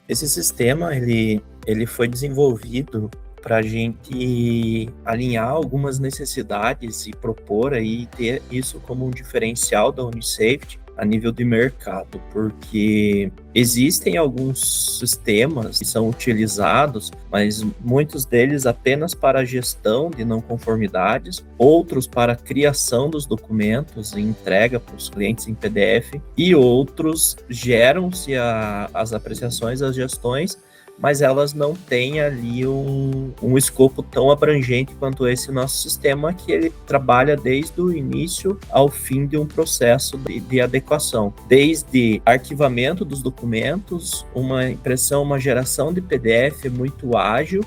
Esse sistema, ele foi desenvolvido para a gente alinhar algumas necessidades e propor aí ter isso como um diferencial da Unisafety a nível de mercado, porque existem alguns sistemas que são utilizados, mas muitos deles apenas para a gestão de não conformidades, outros para a criação dos documentos e entrega para os clientes em PDF, e outros geram-se as apreciações, as gestões, mas elas não têm ali um escopo tão abrangente quanto esse nosso sistema, que ele trabalha desde o início ao fim de um processo de adequação, desde arquivamento dos documentos, uma impressão, uma geração de PDF muito ágil,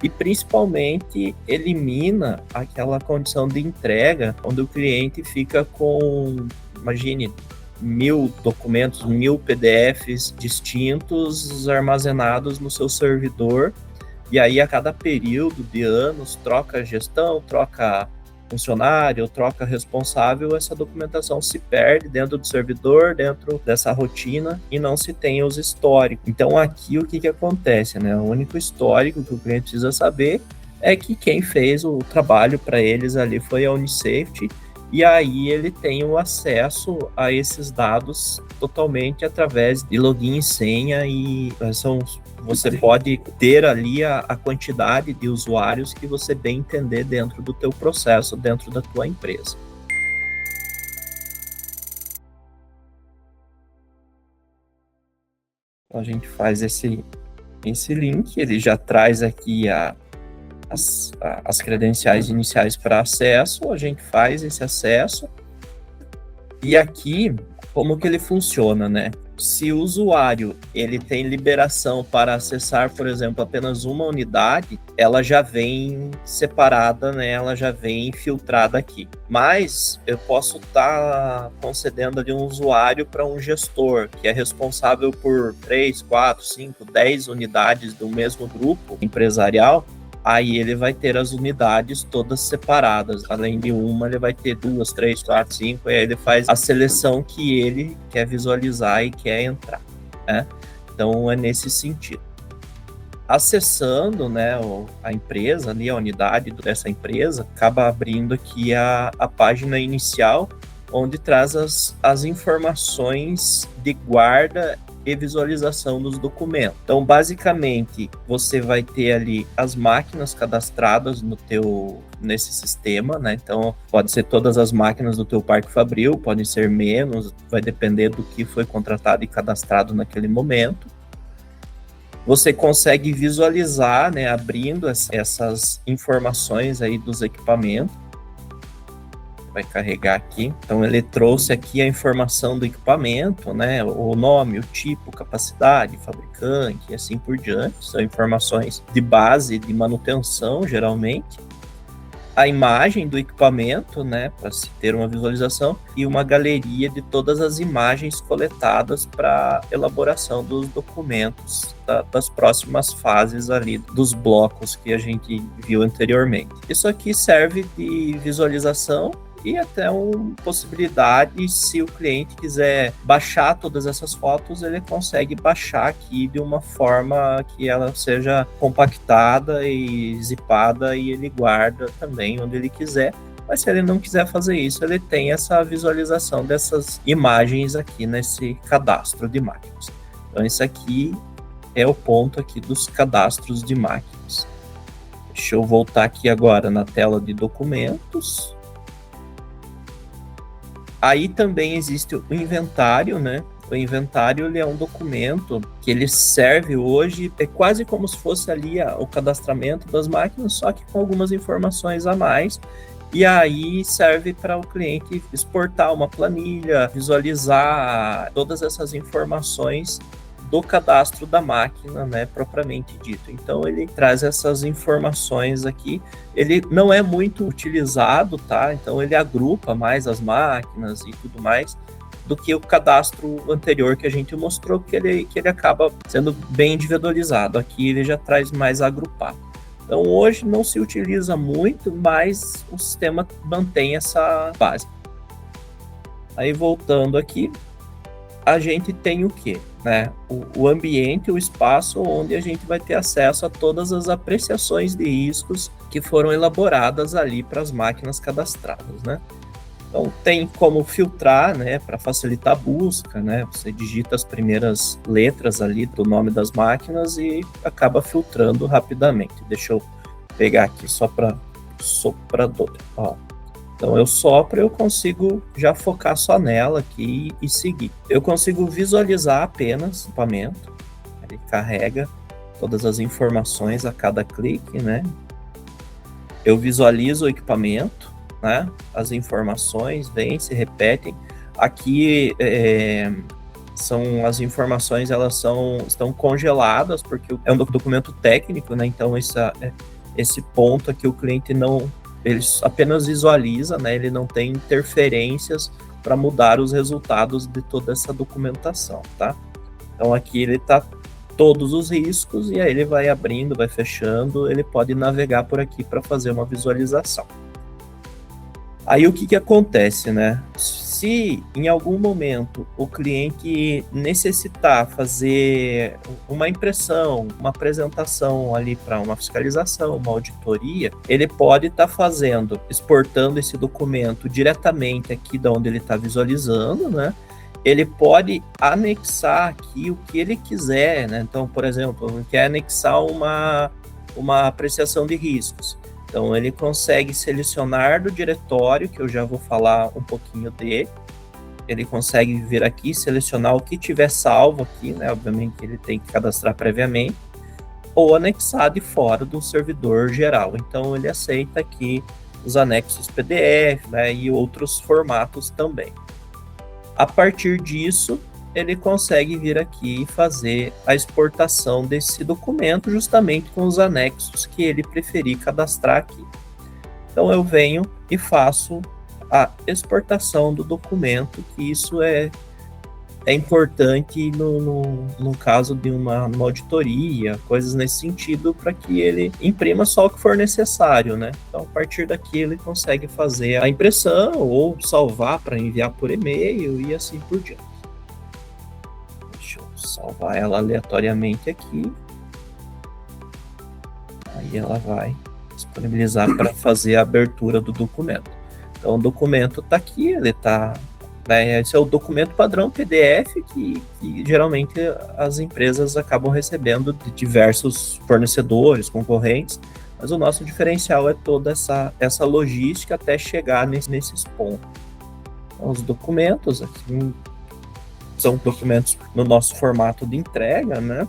e principalmente elimina aquela condição de entrega, onde o cliente fica com, imagine, 1000 documentos, 1000 PDFs distintos armazenados no seu servidor, e aí a cada período de anos troca a gestão, troca funcionário, troca responsável, essa documentação se perde dentro do servidor, dentro dessa rotina, e não se tem os históricos. Então aqui o que acontece, né? O único histórico que o cliente precisa saber é que quem fez o trabalho para eles ali foi a Unisafety, e aí ele tem o acesso a esses dados totalmente através de login e senha, e você pode ter ali a quantidade de usuários que você bem entender dentro do teu processo, dentro da tua empresa. Então a gente faz esse link, ele já traz aqui as credenciais iniciais para acesso, a gente faz esse acesso, e aqui, como que ele funciona, né? Se o usuário ele tem liberação para acessar, por exemplo, apenas uma unidade, ela já vem separada, né? Ela já vem filtrada aqui. Mas eu posso estar concedendo ali um usuário para um gestor, que é responsável por 3, 4, 5, 10 unidades do mesmo grupo empresarial. Aí ele vai ter as unidades todas separadas. Além de uma, ele vai ter 2, 3, 4, 5, e aí ele faz a seleção que ele quer visualizar e quer entrar, né? Então é nesse sentido. Acessando, né, a empresa, ali, a unidade dessa empresa, acaba abrindo aqui a página inicial, onde traz as informações de guarda e visualização dos documentos. Então, basicamente, você vai ter ali as máquinas cadastradas nesse sistema, né? Então, pode ser todas as máquinas do teu parque fabril, podem ser menos, vai depender do que foi contratado e cadastrado naquele momento. Você consegue visualizar, né, abrindo essas informações aí dos equipamentos. Vai carregar aqui. Então ele trouxe aqui a informação do equipamento, né? O nome, o tipo, capacidade, fabricante e assim por diante. São informações de base de manutenção, geralmente. A imagem do equipamento, né? Para se ter uma visualização, e uma galeria de todas as imagens coletadas para elaboração dos documentos das próximas fases ali dos blocos que a gente viu anteriormente. Isso aqui serve de visualização e até uma possibilidade, se o cliente quiser baixar todas essas fotos, ele consegue baixar aqui de uma forma que ela seja compactada e zipada, e ele guarda também onde ele quiser. Mas se ele não quiser fazer isso, ele tem essa visualização dessas imagens aqui nesse cadastro de máquinas. Então esse aqui é o ponto aqui dos cadastros de máquinas. Deixa eu voltar aqui agora na tela de documentos. Aí também existe o inventário, né? O inventário, ele é um documento que ele serve hoje, é quase como se fosse ali o cadastramento das máquinas, só que com algumas informações a mais. E aí serve para o cliente exportar uma planilha, visualizar todas essas informações do cadastro da máquina, né, propriamente dito. Então ele traz essas informações aqui. Ele não é muito utilizado, tá? Então ele agrupa mais as máquinas e tudo mais do que o cadastro anterior que a gente mostrou, que ele acaba sendo bem individualizado. Aqui ele já traz mais agrupado. Então hoje não se utiliza muito, mas o sistema mantém essa base. Aí voltando aqui, a gente tem o quê? Né? O ambiente, o espaço onde a gente vai ter acesso a todas as apreciações de riscos que foram elaboradas ali para as máquinas cadastradas, né? Então tem como filtrar, né, para facilitar a busca, né? Você digita as primeiras letras ali do nome das máquinas e acaba filtrando rapidamente. Deixa eu pegar aqui só para soprador, ó. Então eu sopro, eu consigo já focar só nela aqui e seguir. Eu consigo visualizar apenas o equipamento, ele carrega todas as informações a cada clique, né? Eu visualizo o equipamento, né? As informações vêm, se repetem. Aqui são as informações, elas estão congeladas porque é um documento técnico, né? Então esse ponto aqui o cliente não, ele apenas visualiza, né? Ele não tem interferências para mudar os resultados de toda essa documentação, tá? Então aqui ele está todos os riscos e aí ele vai abrindo, vai fechando, ele pode navegar por aqui para fazer uma visualização. Aí o que acontece, né? Se em algum momento o cliente necessitar fazer uma impressão, uma apresentação ali para uma fiscalização, uma auditoria, ele pode estar fazendo, exportando esse documento diretamente aqui de onde ele está visualizando, né? Ele pode anexar aqui o que ele quiser, né? Então, por exemplo, ele quer anexar uma apreciação de riscos. Então, ele consegue selecionar do diretório, que eu já vou falar um pouquinho dele. Ele consegue vir aqui, selecionar o que tiver salvo aqui, né? Obviamente, ele tem que cadastrar previamente, ou anexar de fora do servidor geral. Então, ele aceita aqui os anexos PDF, né? E outros formatos também. A partir disso, ele consegue vir aqui e fazer a exportação desse documento justamente com os anexos que ele preferir cadastrar aqui. Então eu venho e faço a exportação do documento, que isso é importante no caso de uma auditoria, coisas nesse sentido, para que ele imprima só o que for necessário, né? Então, a partir daqui, ele consegue fazer a impressão ou salvar para enviar por e-mail e assim por diante. Deixa eu salvar ela aleatoriamente aqui. Aí ela vai disponibilizar para fazer a abertura do documento. Então, o documento está aqui, ele está... Esse é o documento padrão PDF que geralmente as empresas acabam recebendo de diversos fornecedores, concorrentes, mas o nosso diferencial é toda essa logística até chegar nesses pontos. Então, os documentos aqui são documentos no nosso formato de entrega, né?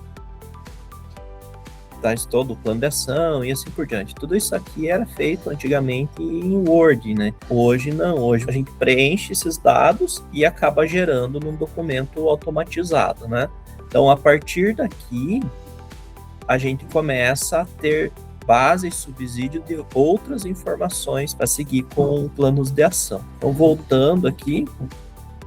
Traz todo o plano de ação e assim por diante. Tudo isso aqui era feito antigamente em Word, né? Hoje não, hoje a gente preenche esses dados e acaba gerando num documento automatizado, né? Então, a partir daqui, a gente começa a ter base e subsídio de outras informações para seguir com planos de ação. Então, voltando aqui,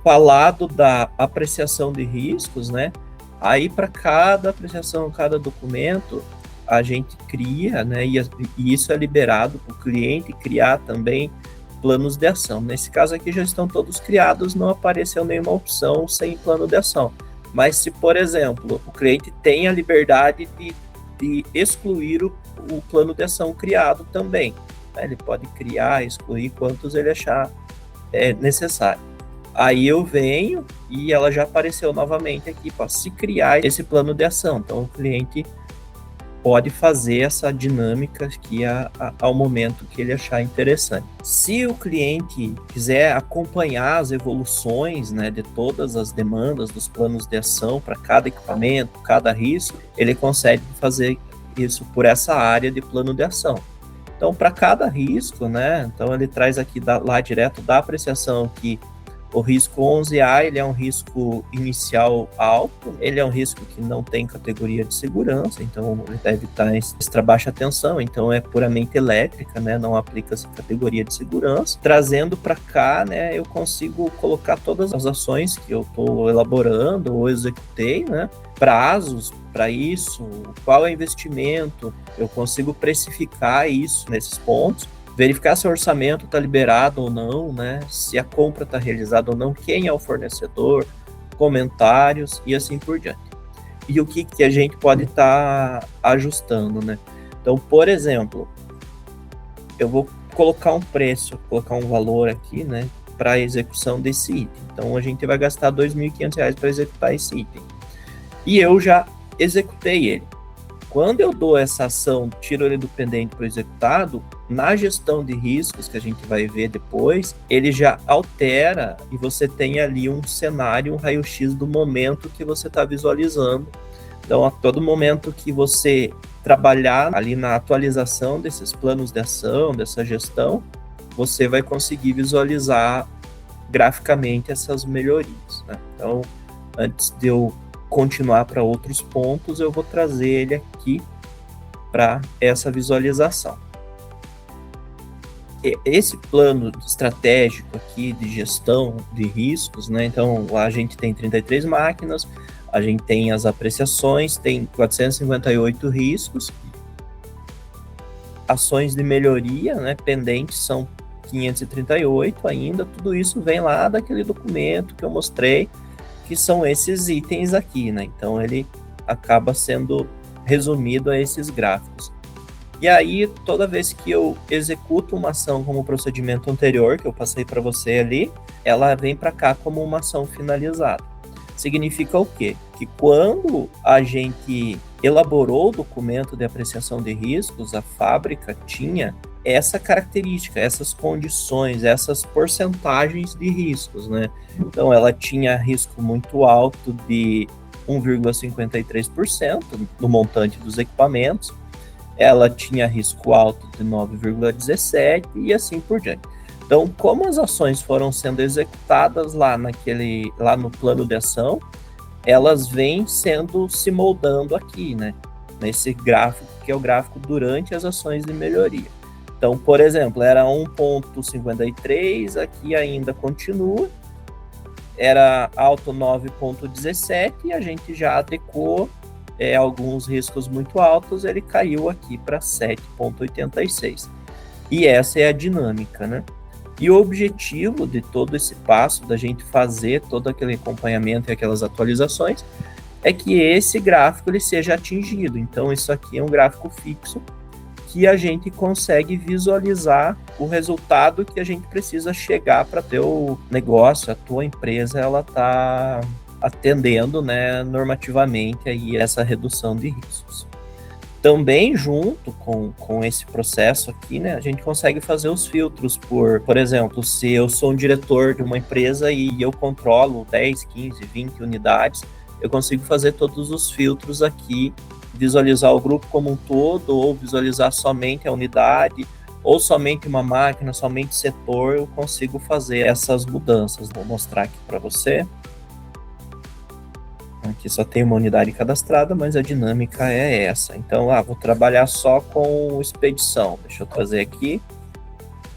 falado da apreciação de riscos, né? Aí, para cada apreciação, cada documento, a gente cria, né, e isso é liberado para o cliente criar também planos de ação. Nesse caso aqui já estão todos criados, não apareceu nenhuma opção sem plano de ação. Mas se, por exemplo, o cliente tem a liberdade de excluir o plano de ação criado também, né, ele pode criar, excluir quantos ele achar necessário. Aí eu venho e ela já apareceu novamente aqui para se criar esse plano de ação. Então o cliente pode fazer essa dinâmica aqui ao momento que ele achar interessante. Se o cliente quiser acompanhar as evoluções, né, de todas as demandas dos planos de ação para cada equipamento, cada risco, ele consegue fazer isso por essa área de plano de ação. Então, para cada risco, né, então ele traz aqui lá direto da apreciação que o risco 11A, ele é um risco inicial alto, ele é um risco que não tem categoria de segurança, então ele deve estar em extra baixa tensão, então é puramente elétrica, né, não aplica-se categoria de segurança. Trazendo para cá, né, eu consigo colocar todas as ações que eu estou elaborando ou executei, né, prazos para isso, qual é o investimento, eu consigo precificar isso nesses pontos, verificar se o orçamento está liberado ou não, né? Se a compra está realizada ou não, quem é o fornecedor, comentários e assim por diante. E o que a gente pode estar ajustando, né? Então, por exemplo, eu vou colocar um preço, colocar um valor aqui, né, para a execução desse item. Então, a gente vai gastar R$ 2.500 para executar esse item. E eu já executei ele. Quando eu dou essa ação, tiro ele do pendente para o executado, na gestão de riscos, que a gente vai ver depois, ele já altera e você tem ali um cenário, um raio-x do momento que você está visualizando. Então, a todo momento que você trabalhar ali na atualização desses planos de ação, dessa gestão, você vai conseguir visualizar graficamente essas melhorias, né? Então, antes de eu continuar para outros pontos, eu vou trazer ele aqui para essa visualização. Esse plano estratégico aqui de gestão de riscos, né? Então, lá a gente tem 33 máquinas, a gente tem as apreciações, tem 458 riscos, ações de melhoria, né, pendentes são 538 ainda, tudo isso vem lá daquele documento que eu mostrei, que são esses itens aqui, né? Então ele acaba sendo resumido a esses gráficos. E aí, toda vez que eu executo uma ação como o procedimento anterior, que eu passei para você ali, ela vem para cá como uma ação finalizada. Significa o quê? Que quando a gente elaborou o documento de apreciação de riscos, a fábrica tinha essa característica, essas condições, essas porcentagens de riscos, né? Então, ela tinha risco muito alto de 1,53% no montante dos equipamentos, ela tinha risco alto de 9,17% e assim por diante. Então, como as ações foram sendo executadas lá no plano de ação, elas vêm se moldando aqui, né? Nesse gráfico, que é o gráfico durante as ações de melhoria. Então, por exemplo, era 1,53, aqui ainda continua, era alto 9,17 e a gente já adequou alguns riscos muito altos, ele caiu aqui para 7,86. E essa é a dinâmica, né? E o objetivo de todo esse passo, da gente fazer todo aquele acompanhamento e aquelas atualizações, é que esse gráfico ele seja atingido. Então, isso aqui é um gráfico fixo que a gente consegue visualizar o resultado que a gente precisa chegar para ter o negócio, a tua empresa, ela está atendendo, né, normativamente aí essa redução de riscos. Também junto com esse processo aqui, né, a gente consegue fazer os filtros por exemplo, se eu sou um diretor de uma empresa e eu controlo 10, 15, 20 unidades, eu consigo fazer todos os filtros aqui, visualizar o grupo como um todo, ou visualizar somente a unidade, ou somente uma máquina, somente setor, eu consigo fazer essas mudanças. Vou mostrar aqui para você. Aqui só tem uma unidade cadastrada, mas a dinâmica é essa. Então, vou trabalhar só com expedição. Deixa eu trazer aqui.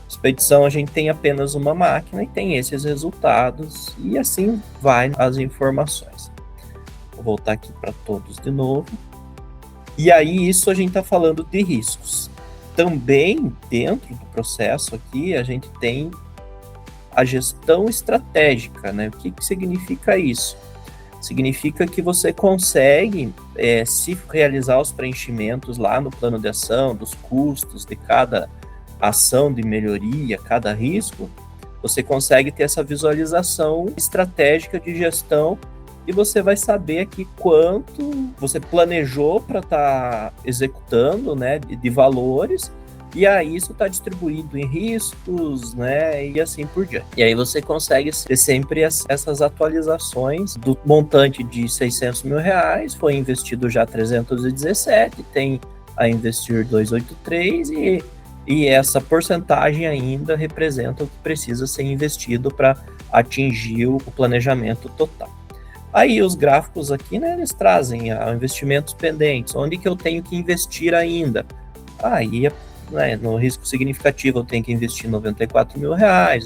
Expedição, a gente tem apenas uma máquina e tem esses resultados. E assim vai as informações. Vou voltar aqui para todos de novo. E aí, isso a gente está falando de riscos. Também, dentro do processo aqui, a gente tem a gestão estratégica, né? O que significa isso? Significa que você consegue, se realizar os preenchimentos lá no plano de ação, dos custos de cada ação de melhoria, cada risco, você consegue ter essa visualização estratégica de gestão e você vai saber aqui quanto você planejou para estar executando, né, de valores, e aí isso está distribuído em riscos, né, e assim por diante. E aí você consegue ter sempre essas atualizações do montante de R$600 mil, foi investido já 317, tem a investir 283 e essa porcentagem ainda representa o que precisa ser investido para atingir o planejamento total. Aí os gráficos aqui, né, eles trazem investimentos pendentes, onde que eu tenho que investir ainda. Aí né, no risco significativo eu tenho que investir R$94 mil,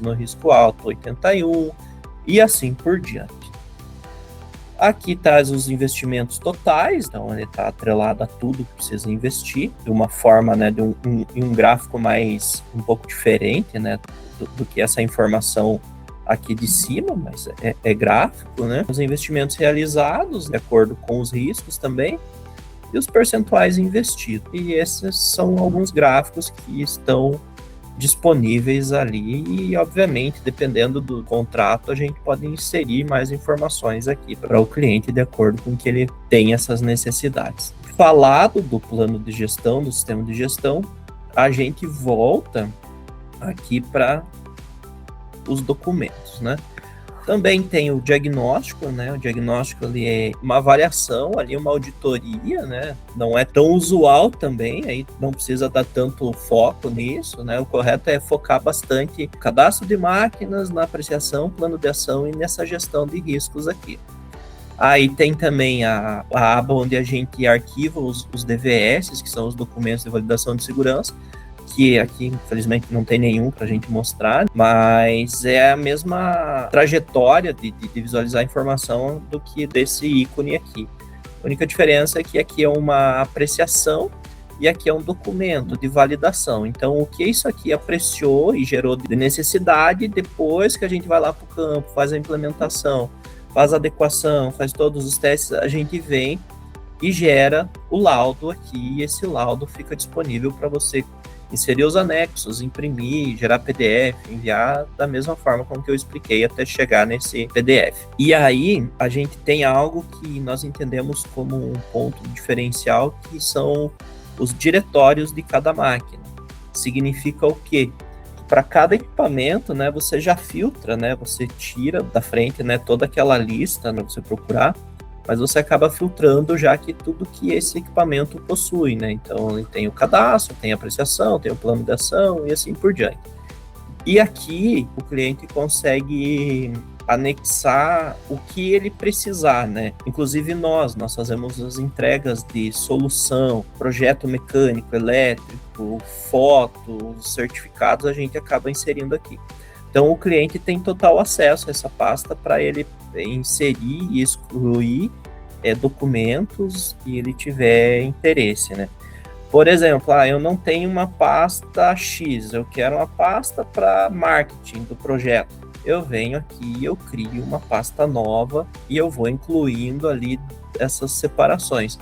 no risco alto 81 e assim por diante. Aqui traz os investimentos totais, então ele está atrelado a tudo que precisa investir, de uma forma, né, de um gráfico um pouco diferente, né, do que essa informação aqui de cima, mas é gráfico, né? Os investimentos realizados, de acordo com os riscos também, e os percentuais investidos. E esses são alguns gráficos que estão disponíveis ali e, obviamente, dependendo do contrato, a gente pode inserir mais informações aqui para o cliente de acordo com que ele tem essas necessidades. Falado do plano de gestão, do sistema de gestão, a gente volta aqui para os documentos, né? Também tem o diagnóstico, né? O diagnóstico ali é uma avaliação, ali uma auditoria, né? Não é tão usual também, aí não precisa dar tanto foco nisso, né? O correto é focar bastante no cadastro de máquinas, na apreciação, plano de ação e nessa gestão de riscos aqui. Aí tem também a aba onde a gente arquiva os DVS, que são os documentos de validação de segurança, que aqui, infelizmente, não tem nenhum para a gente mostrar, mas é a mesma trajetória de visualizar a informação do que desse ícone aqui. A única diferença é que aqui é uma apreciação e aqui é um documento de validação. Então, o que isso aqui apreciou e gerou de necessidade, depois que a gente vai lá para o campo, faz a implementação, faz a adequação, faz todos os testes, a gente vem e gera o laudo aqui, e esse laudo fica disponível para você inserir os anexos, imprimir, gerar PDF, enviar da mesma forma como que eu expliquei até chegar nesse PDF. E aí, a gente tem algo que nós entendemos como um ponto diferencial, que são os diretórios de cada máquina. Significa o quê? Para cada equipamento, né, você já filtra, né, você tira da frente, né, toda aquela lista, né, você procurar, mas você acaba filtrando já que tudo que esse equipamento possui, né? Então, ele tem o cadastro, tem a apreciação, tem o plano de ação e assim por diante. E aqui, o cliente consegue anexar o que ele precisar, né? Inclusive nós fazemos as entregas de solução, projeto mecânico, elétrico, foto, certificados, a gente acaba inserindo aqui. Então, o cliente tem total acesso a essa pasta para ele inserir e excluir documentos que ele tiver interesse, né? Por exemplo, eu não tenho uma pasta X, eu quero uma pasta para marketing do projeto. Eu venho aqui, eu crio uma pasta nova e eu vou incluindo ali essas separações.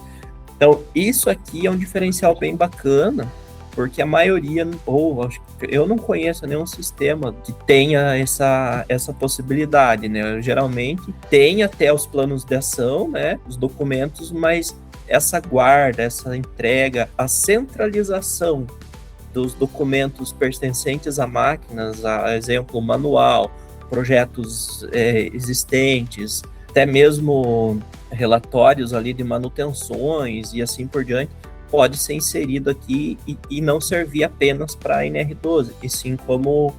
Então, isso aqui é um diferencial bem bacana, porque a maioria, eu não conheço nenhum sistema que tenha essa possibilidade, né? Geralmente tem até os planos de ação, né? Os documentos, mas essa guarda, essa entrega, a centralização dos documentos pertencentes a máquinas, a exemplo, manual, projetos existentes, até mesmo relatórios ali de manutenções e assim por diante, pode ser inserido aqui e não servir apenas para a NR12, e sim como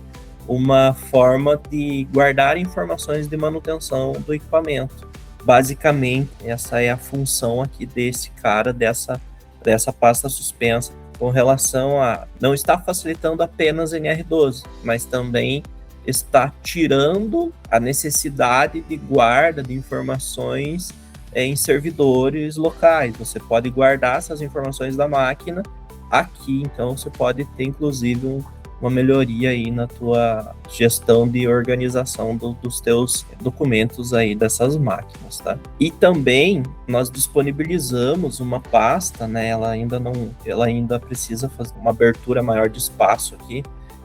uma forma de guardar informações de manutenção do equipamento. Basicamente, essa é a função aqui desse cara, dessa pasta suspensa, com relação a não está facilitando apenas a NR12, mas também está tirando a necessidade de guarda de informações em servidores locais. Você pode guardar essas informações da máquina aqui, então você pode ter inclusive uma melhoria aí na tua gestão de organização dos teus documentos aí dessas máquinas, tá? E também nós disponibilizamos uma pasta, né? Ela ainda precisa fazer uma abertura maior de espaço aqui,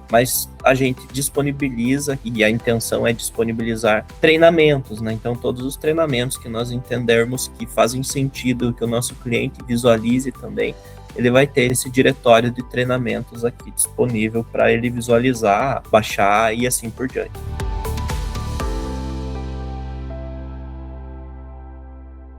mas a gente disponibiliza, e a intenção é disponibilizar treinamentos, né? Então, todos os treinamentos que nós entendermos que fazem sentido, que o nosso cliente visualize também, ele vai ter esse diretório de treinamentos aqui disponível para ele visualizar, baixar e assim por diante.